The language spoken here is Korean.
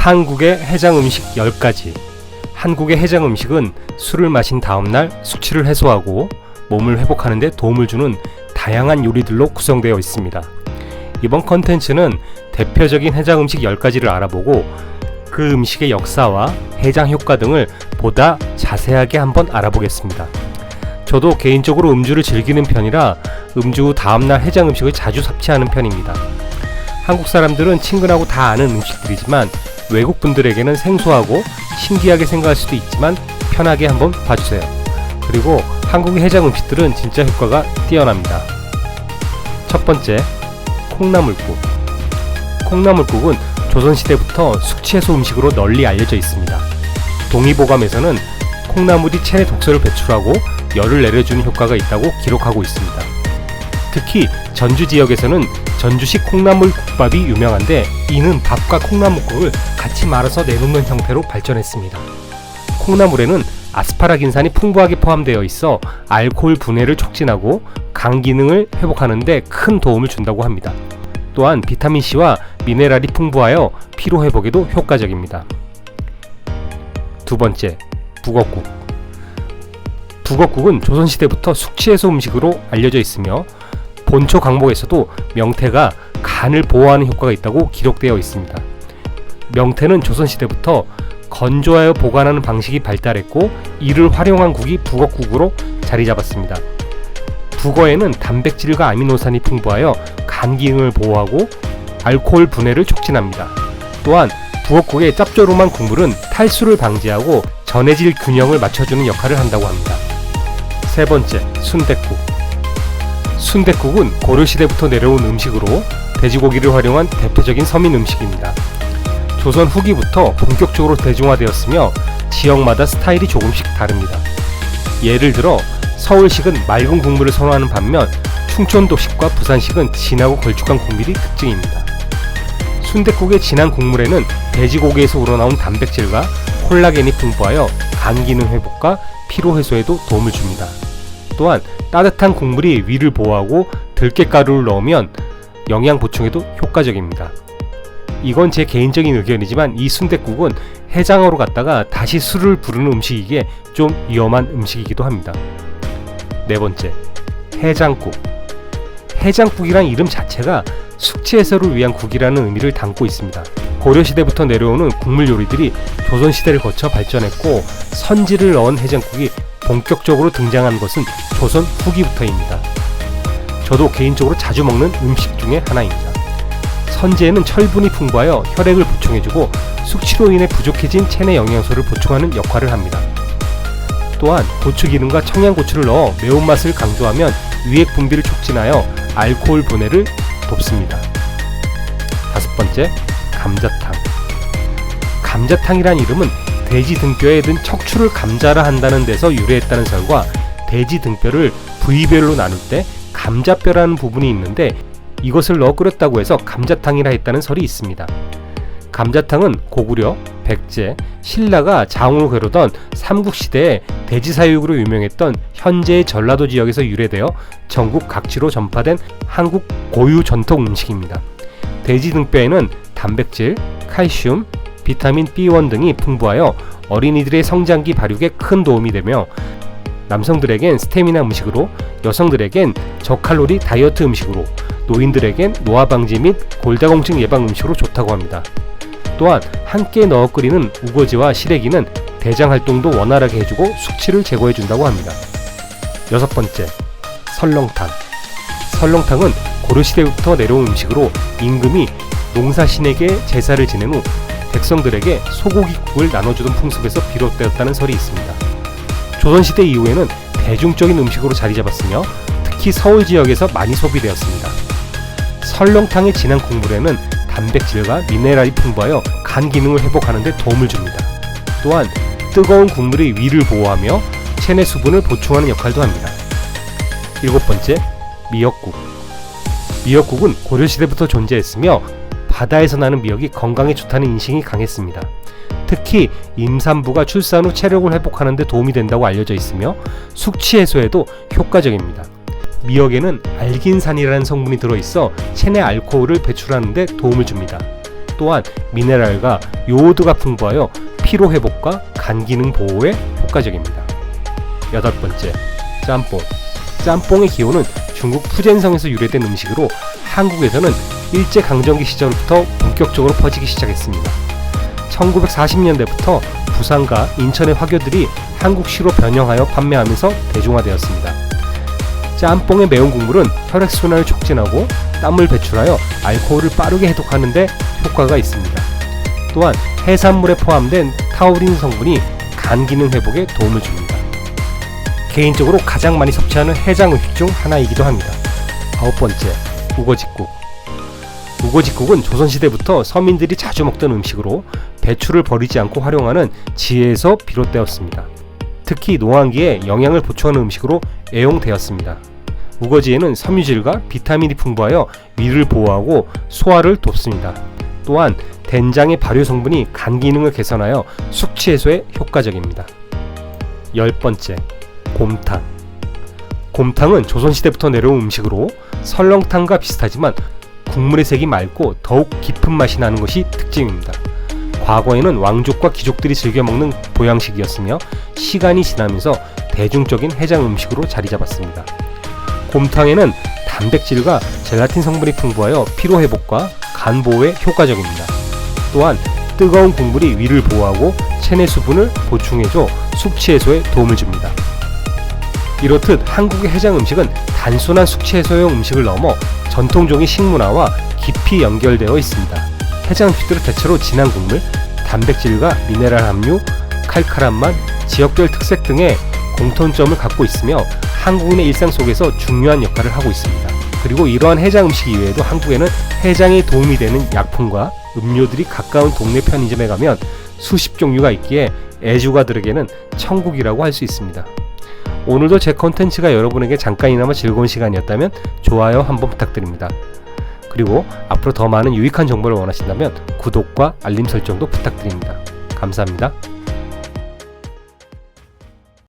한국의 해장 음식 10가지. 한국의 해장 음식은 술을 마신 다음날 숙취를 해소하고 몸을 회복하는 데 도움을 주는 다양한 요리들로 구성되어 있습니다. 이번 컨텐츠는 대표적인 해장 음식 10가지를 알아보고 그 음식의 역사와 해장 효과 등을 보다 자세하게 한번 알아보겠습니다. 저도 개인적으로 음주를 즐기는 편이라 음주 후 다음날 해장 음식을 자주 섭취하는 편입니다. 한국 사람들은 친근하고 다 아는 음식들이지만 외국 분들에게는 생소하고 신기하게 생각할 수도 있지만 편하게 한번 봐주세요. 그리고 한국의 해장 음식들은 진짜 효과가 뛰어납니다. 첫 번째, 콩나물국. 콩나물국은 조선시대부터 숙취해소 음식으로 널리 알려져 있습니다. 동의보감에서는 콩나물이 체내 독소를 배출하고 열을 내려주는 효과가 있다고 기록하고 있습니다. 특히 전주 지역에서는 전주식 콩나물국밥이 유명한데 이는 밥과 콩나물국을 같이 말아서 내놓는 형태로 발전했습니다. 콩나물에는 아스파라긴산이 풍부하게 포함되어 있어 알코올 분해를 촉진하고 간 기능을 회복하는 데 큰 도움을 준다고 합니다. 또한 비타민C와 미네랄이 풍부하여 피로 회복에도 효과적입니다. 두 번째, 북엇국. 북엇국은 조선시대부터 숙취해소 음식으로 알려져 있으며 본초 강목에서도 명태가 간을 보호하는 효과가 있다고 기록되어 있습니다. 명태는 조선시대부터 건조하여 보관하는 방식이 발달했고 이를 활용한 국이 북엇국으로 자리 잡았습니다. 북어에는 단백질과 아미노산이 풍부하여 간 기능을 보호하고 알코올 분해를 촉진합니다. 또한 북엇국의 짭조름한 국물은 탈수를 방지하고 전해질 균형을 맞춰주는 역할을 한다고 합니다. 세 번째, 순댓국. 순댓국은 고려시대부터 내려온 음식으로 돼지고기를 활용한 대표적인 서민 음식입니다. 조선 후기부터 본격적으로 대중화되었으며 지역마다 스타일이 조금씩 다릅니다. 예를 들어 서울식은 맑은 국물을 선호하는 반면 충청도식과 부산식은 진하고 걸쭉한 국물이 특징입니다. 순댓국의 진한 국물에는 돼지고기에서 우러나온 단백질과 콜라겐이 풍부하여 간 기능 회복과 피로 해소에도 도움을 줍니다. 또한 따뜻한 국물이 위를 보호하고 들깨가루를 넣으면 영양 보충에도 효과적입니다. 이건 제 개인적인 의견이지만 이 순댓국은 해장하러 갔다가 다시 술을 부르는 음식이기에 좀 위험한 음식이기도 합니다. 네 번째, 해장국. 해장국이란 이름 자체가 숙취 해소를 위한 국이라는 의미를 담고 있습니다. 고려시대부터 내려오는 국물 요리들이 조선시대를 거쳐 발전했고 선지를 넣은 해장국이 본격적으로 등장한 것은 조선 후기부터입니다. 저도 개인적으로 자주 먹는 음식 중에 하나입니다. 선지에는 철분이 풍부하여 혈액을 보충해주고 숙취로 인해 부족해진 체내 영양소를 보충하는 역할을 합니다. 또한 고추기름과 청양고추를 넣어 매운맛을 강조하면 위액 분비를 촉진하여 알코올 분해를 돕습니다. 다섯 번째, 감자탕. 감자탕이란 이름은 돼지 등뼈에 든 척추를 감자라 한다는 데서 유래했다는 설과 돼지 등뼈를 부위별로 나눌 때 감자뼈라는 부분이 있는데 이것을 넣어 끓였다고 해서 감자탕이라 했다는 설이 있습니다. 감자탕은 고구려, 백제, 신라가 장으로 겨루던 삼국시대에 돼지사육으로 유명했던 현재의 전라도 지역에서 유래되어 전국 각지로 전파된 한국 고유 전통 음식입니다. 돼지 등뼈에는 단백질, 칼슘, 비타민 B1 등이 풍부하여 어린이들의 성장기 발육에 큰 도움이 되며 남성들에겐 스태미나 음식으로, 여성들에겐 저칼로리 다이어트 음식으로, 노인들에겐 노화 방지 및 골다공증 예방 음식으로 좋다고 합니다. 또한 함께 넣어 끓이는 우거지와 시래기는 대장 활동도 원활하게 해주고 숙취를 제거해준다고 합니다. 여섯 번째, 설렁탕. 설렁탕은 고려시대부터 내려온 음식으로 임금이 농사신에게 제사를 지낸 후 백성들에게 소고기국을 나눠주던 풍습에서 비롯되었다는 설이 있습니다. 조선시대 이후에는 대중적인 음식으로 자리 잡았으며 특히 서울 지역에서 많이 소비되었습니다. 설렁탕의 진한 국물에는 단백질과 미네랄이 풍부하여 간 기능을 회복하는 데 도움을 줍니다. 또한 뜨거운 국물이 위를 보호하며 체내 수분을 보충하는 역할도 합니다. 일곱 번째, 미역국. 미역국은 고려시대부터 존재했으며 바다에서 나는 미역이 건강에 좋다는 인식이 강했습니다. 특히 임산부가 출산 후 체력을 회복하는 데 도움이 된다고 알려져 있으며 숙취 해소에도 효과적입니다. 미역에는 알긴산이라는 성분이 들어있어 체내 알코올을 배출하는 데 도움을 줍니다. 또한 미네랄과 요오드가 풍부하여 피로 회복과 간 기능 보호에 효과적입니다. 여덟 번째, 짬뽕. 짬뽕의 기원은 중국 푸젠성에서 유래된 음식으로 한국에서는 일제강점기 시절부터 본격적으로 퍼지기 시작했습니다. 1940년대부터 부산과 인천의 화교들이 한국시로 변형하여 판매하면서 대중화되었습니다. 짬뽕의 매운 국물은 혈액순환을 촉진하고 땀을 배출하여 알코올을 빠르게 해독하는 데 효과가 있습니다. 또한 해산물에 포함된 타우린 성분이 간 기능 회복에 도움을 줍니다. 개인적으로 가장 많이 섭취하는 해장 음식 중 하나이기도 합니다. 아홉 번째, 우거지국. 우거지국은 조선시대부터 서민들이 자주 먹던 음식으로 배추를 버리지 않고 활용하는 지혜에서 비롯되었습니다. 특히 노환기에 영양을 보충하는 음식으로 애용되었습니다. 우거지에는 섬유질과 비타민이 풍부하여 위를 보호하고 소화를 돕습니다. 또한 된장의 발효 성분이 간 기능을 개선하여 숙취 해소에 효과적입니다. 열 번째, 곰탕. 곰탕은 조선시대부터 내려온 음식으로 설렁탕과 비슷하지만 국물의 색이 맑고 더욱 깊은 맛이 나는 것이 특징입니다. 과거에는 왕족과 귀족들이 즐겨 먹는 보양식이었으며 시간이 지나면서 대중적인 해장 음식으로 자리 잡았습니다. 곰탕에는 단백질과 젤라틴 성분이 풍부하여 피로 회복과 간 보호에 효과적입니다. 또한 뜨거운 국물이 위를 보호하고 체내 수분을 보충해줘 숙취 해소에 도움을 줍니다. 이렇듯 한국의 해장 음식은 단순한 숙취 해소용 음식을 넘어 전통적인 식문화와 깊이 연결되어 있습니다. 해장 음식들은 대체로 진한 국물, 단백질과 미네랄 함유, 칼칼한 맛, 지역별 특색 등의 공통점을 갖고 있으며 한국인의 일상 속에서 중요한 역할을 하고 있습니다. 그리고 이러한 해장 음식 이외에도 한국에는 해장에 도움이 되는 약품과 음료들이 가까운 동네 편의점에 가면 수십 종류가 있기에 애주가들에게는 천국이라고 할 수 있습니다. 오늘도 제 컨텐츠가 여러분에게 잠깐이나마 즐거운 시간이었다면 좋아요 한번 부탁드립니다. 그리고 앞으로 더 많은 유익한 정보를 원하신다면 구독과 알림 설정도 부탁드립니다. 감사합니다.